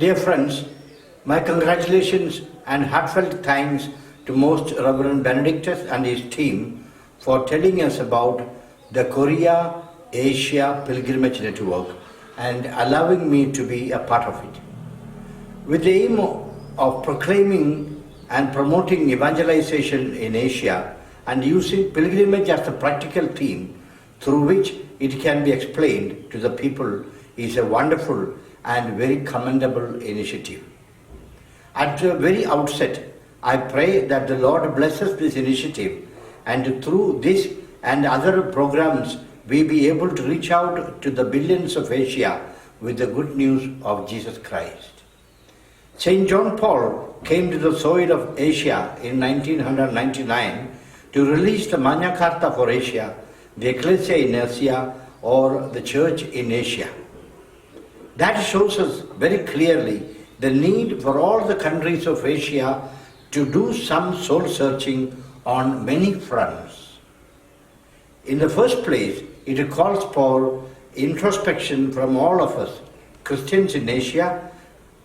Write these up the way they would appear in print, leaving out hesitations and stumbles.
Dear friends, my congratulations and heartfelt thanks to Most Reverend Benedictus and his team for telling us about the Korea Asia Pilgrimage Network and allowing me to be a part of it. With the aim of proclaiming and promoting evangelization in Asia and using pilgrimage as a practical theme through which it can be explained to the people is a wonderful and very commendable initiative. At the very outset, I pray that the Lord blesses this initiative and through this and other programs we be able to reach out to the billions of Asia with the good news of Jesus Christ. St. John Paul came to the soil of Asia in 1999 to release the Magna Carta for Asia, the Ecclesia in Asia, or the Church in Asia. That shows us very clearly the need for all the countries of Asia to do some soul searching on many fronts. In the first place, it calls for introspection from all of us, Christians in Asia,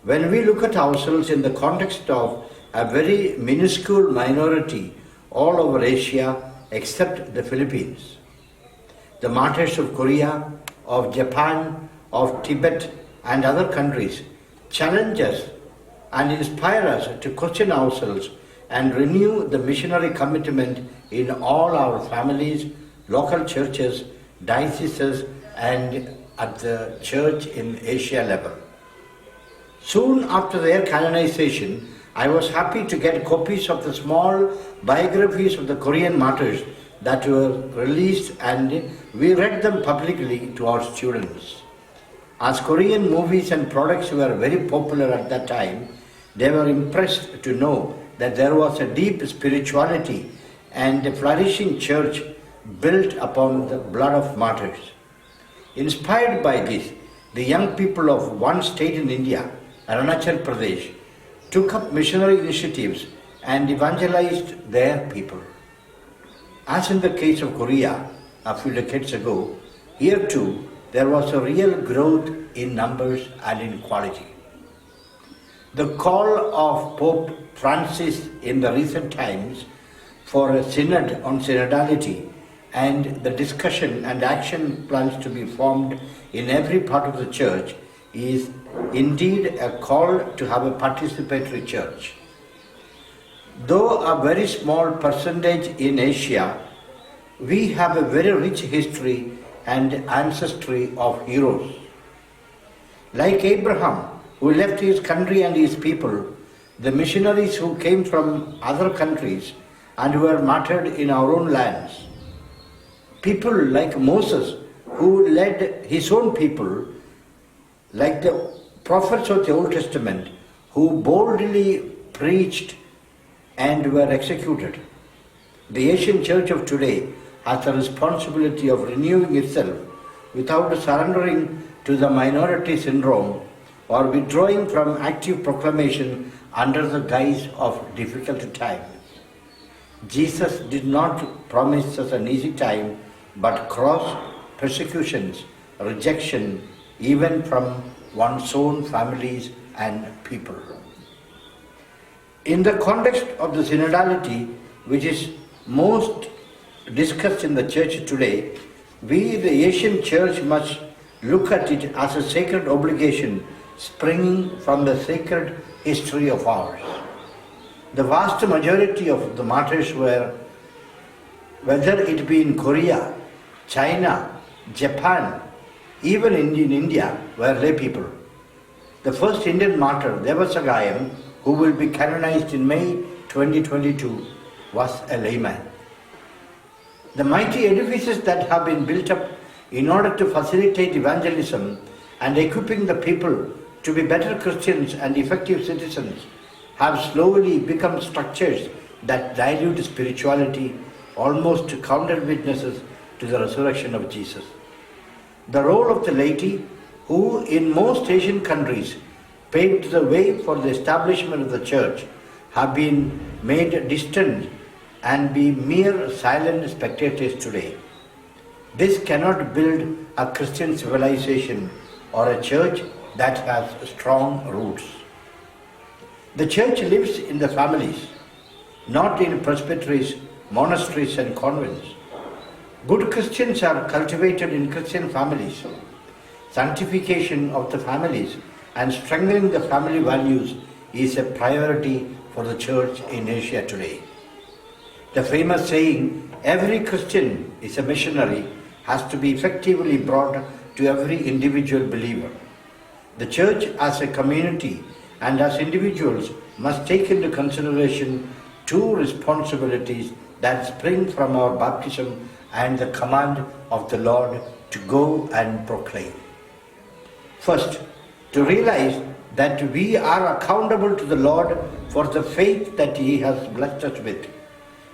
when we look at ourselves in the context of a very minuscule minority all over Asia except the Philippines. The martyrs of Korea, of Japan, of Tibet and other countries challenge us and inspire us to question ourselves and renew the missionary commitment in all our families, local churches, dioceses and at the church in Asia level. Soon after their canonization, I was happy to get copies of the small biographies of the Korean martyrs that were released and we read them publicly to our students. As Korean movies and products were very popular at that time, they were impressed to know that there was a deep spirituality and a flourishing church built upon the blood of martyrs. Inspired by this, the young people of one state in India, Arunachal Pradesh, took up missionary initiatives and evangelized their people. As in the case of Korea a few decades ago, here too there was a real growth in numbers and in quality. The call of Pope Francis in the recent times for a synod on synodality and the discussion and action plans to be formed in every part of the church is indeed a call to have a participatory church. Though a very small percentage in Asia, we have a very rich history and ancestry of heroes. Like Abraham, who left his country and his people, the missionaries who came from other countries and who were martyred in our own lands. People like Moses, who led his own people, like the prophets of the Old Testament, who boldly preached and were executed. The Asian Church of today has the responsibility of renewing itself without surrendering to the minority syndrome or withdrawing from active proclamation under the guise of difficult times. Jesus did not promise us an easy time, but cross, persecutions, rejection, even from one's own families and people. In the context of the synodality, which is most discussed in the church today, we, the Asian Church, must look at it as a sacred obligation springing from the sacred history of ours. The vast majority of the martyrs were, whether it be in Korea, China, Japan, even in India, were lay people. The first Indian martyr, Devasagayam, who will be canonized in May 2022, was a layman. The mighty edifices that have been built up in order to facilitate evangelism and equipping the people to be better Christians and effective citizens have slowly become structures that dilute spirituality, almost counter witnesses to the resurrection of Jesus. The role of the laity, who in most Asian countries paved the way for the establishment of the church, have been made distant and be mere silent spectators today. This cannot build a Christian civilization or a church that has strong roots. The church lives in the families, not in presbyteries, monasteries and convents. Good Christians are cultivated in Christian families. Sanctification of the families and strengthening the family values is a priority for the church in Asia today. The famous saying, every Christian is a missionary, has to be effectively brought to every individual believer. The church as a community and as individuals must take into consideration two responsibilities that spring from our baptism and the command of the Lord to go and proclaim. First, to realize that we are accountable to the Lord for the faith that He has blessed us with.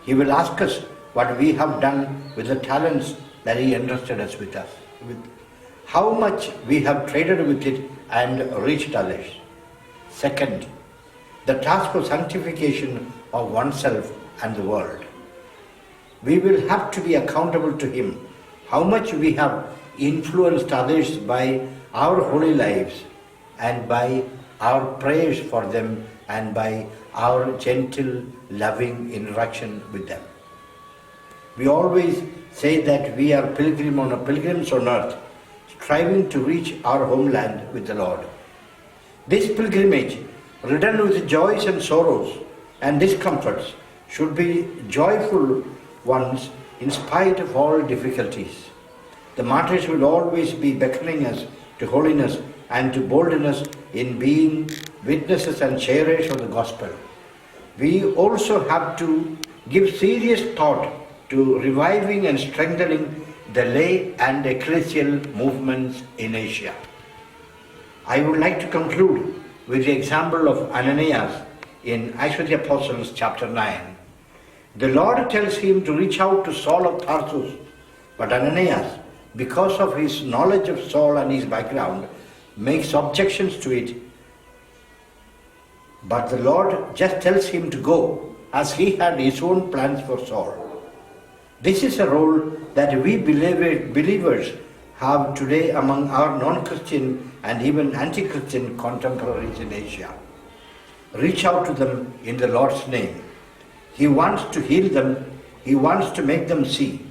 He will ask us what we have done with the talents that He entrusted us with, how much we have traded with it and reached others. Second, the task of sanctification of oneself and the world. We will have to be accountable to Him, how much we have influenced others by our holy lives and by our prayers for them and by our gentle, loving interaction with them. We always say that we are pilgrims on earth, striving to reach our homeland with the Lord. This pilgrimage, ridden with joys and sorrows and discomforts, should be joyful ones in spite of all difficulties. The martyrs will always be beckoning us to holiness and to boldness in being witnesses and sharers of the gospel. We also have to give serious thought to reviving and strengthening the lay and ecclesial movements in Asia. I would like to conclude with the example of Ananias in Acts of the Apostles chapter 9. The Lord tells him to reach out to Saul of Tarsus, but Ananias, because of his knowledge of Saul and his background, makes objections to it. But the Lord just tells him to go, as he had his own plans for Saul. This is a role that we believers have today among our non-Christian and even anti-Christian contemporaries in Asia. Reach out to them in the Lord's name. He wants to heal them, He wants to make them see,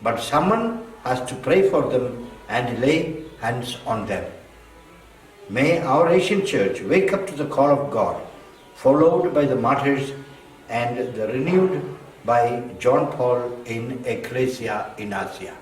but someone has to pray for them and lay hands on them. May our Asian Church wake up to the call of God, followed by the martyrs and renewed by John Paul in Ecclesia in Asia.